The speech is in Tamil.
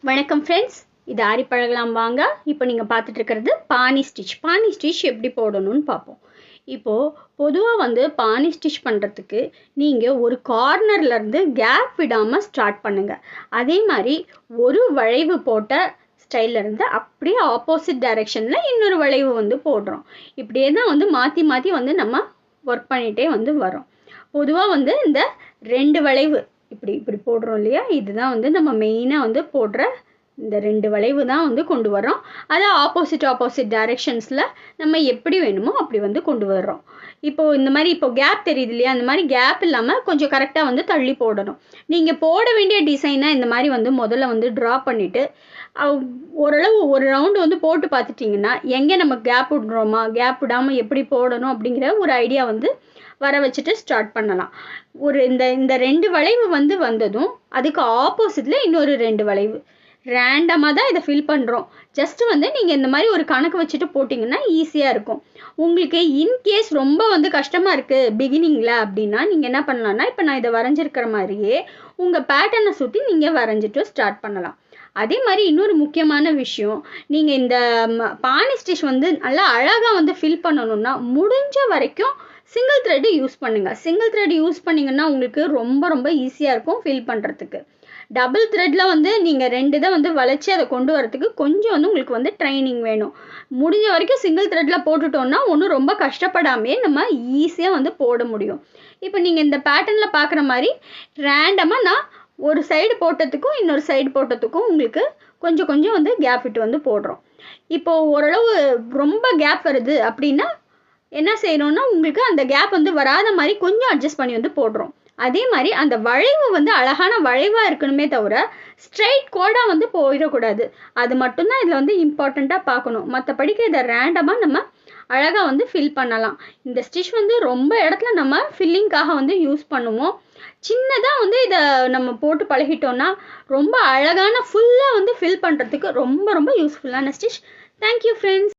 வணக்கம் ஃப்ரெண்ட்ஸ், இது ஆரி பழகலாம் வாங்க. இப்போ நீங்கள் பார்த்துட்டு இருக்கிறது பானி ஸ்டிச் எப்படி போடணும்னு பார்ப்போம். இப்போது பொதுவாக பானி ஸ்டிச் பண்ணுறதுக்கு நீங்கள் ஒரு கார்னர்லேருந்து கேப் விடாமல் ஸ்டார்ட் பண்ணுங்கள். அதே மாதிரி ஒரு வளைவு போட்ட ஸ்டைல்லேருந்து அப்படியே ஆப்போசிட் டைரெக்ஷனில் இன்னொரு வளைவு போடுறோம். இப்படியே தான் மாற்றி மாற்றி நம்ம ஒர்க் பண்ணிகிட்டே வரோம். பொதுவாக இந்த 2 வளைவு இப்படி போடுறோம் இல்லையா, இதுதான் நம்ம மெயினாக போடுற இந்த 2 வளைவு தான் கொண்டு வரோம். அதை ஆப்போசிட் டைரெக்ஷன்ஸில் நம்ம எப்படி வேணுமோ அப்படி கொண்டு வர்றோம். இப்போது இந்த மாதிரி கேப் தெரியுது இல்லையா, அந்த மாதிரி கேப் இல்லாமல் கொஞ்சம் கரெக்டாக தள்ளி போடணும். நீங்கள் போட வேண்டிய டிசைனை இந்த மாதிரி முதல்ல ட்ரா பண்ணிவிட்டு ஓரளவு ஒரு ரவுண்டு போட்டு பார்த்துட்டிங்கன்னா எங்கே நம்ம கேப் விடுறோமா, கேப் விடாமல் எப்படி போடணும் அப்படிங்கிற ஒரு ஐடியா வர வச்சுட்டு ஸ்டார்ட் பண்ணலாம். இந்த 2 வளைவு வந்ததும் அதுக்கு ஆப்போசிட்டில் இன்னொரு 2 வளைவு ரேண்டமாக தான் இதை ஃபில் பண்ணுறோம். ஜஸ்ட்டு நீங்கள் இந்த மாதிரி ஒரு கணக்கு வச்சுட்டு போட்டிங்கன்னா ஈஸியாக இருக்கும். உங்களுக்கு இன்கேஸ் ரொம்ப கஷ்டமாக இருக்குது பிகினிங்கில் அப்படின்னா நீங்கள் என்ன பண்ணலான்னா, இப்போ நான் இதை வரைஞ்சிருக்கிற மாதிரியே உங்கள் பேட்டர்னை சுற்றி நீங்கள் வரைஞ்சிட்டு ஸ்டார்ட் பண்ணலாம். அதே மாதிரி இன்னொரு முக்கியமான விஷயம், நீங்கள் இந்த பானி ஸ்டிச் நல்லா அழகாக ஃபில் பண்ணணும்னா முடிஞ்ச வரைக்கும் சிங்கிள் த்ரெட்டு யூஸ் பண்ணுங்கள். சிங்கிள் த்ரெட் யூஸ் பண்ணிங்கன்னா உங்களுக்கு ரொம்ப ஈஸியாக இருக்கும் ஃபில் பண்ணுறதுக்கு. டபுள் த்ரெட்டில் நீங்கள் 2 இதை வளைச்சி அதை கொண்டு வரதுக்கு கொஞ்சம் உங்களுக்கு ட்ரைனிங் வேணும். முடிஞ்ச வரைக்கும் சிங்கிள் த்ரெட்டில் போட்டுட்டோன்னா ஒன்றும் ரொம்ப கஷ்டப்படாமே நம்ம ஈஸியாக போட முடியும். இப்போ நீங்கள் இந்த பேட்டர்னில் பார்க்குற மாதிரி ரேண்டமாக நான் ஒரு சைடு போட்டதுக்கும் இன்னொரு சைடு போட்டதுக்கும் உங்களுக்கு கொஞ்சம் கேப் விட்டு போடுறோம். இப்போது ஓரளவு ரொம்ப கேப் வருது அப்படின்னா என்ன செய்யணும்னா, உங்களுக்கு அந்த கேப் வராத மாதிரி கொஞ்சம் அட்ஜஸ்ட் பண்ணி போடுறோம். அதே மாதிரி அந்த வளைவு அழகான வளைவாக இருக்கணுமே தவிர ஸ்ட்ரைட் கோடாக போயிடக்கூடாது. அது மட்டும்தான் இதில் இம்பார்ட்டண்ட்டாக பார்க்கணும். மற்றபடிக்கு இதை ரேண்டமாக நம்ம அழகாக ஃபில் பண்ணலாம். இந்த ஸ்டிச் ரொம்ப இடத்துல நம்ம ஃபில்லிங்காக யூஸ் பண்ணுவோம். சின்னதாக இதை நம்ம போட்டு பழகிட்டோன்னா ரொம்ப அழகான ஃபுல்லாக ஃபில் பண்ணுறதுக்கு ரொம்ப யூஸ்ஃபுல்லான ஸ்டிச். Thank you friends.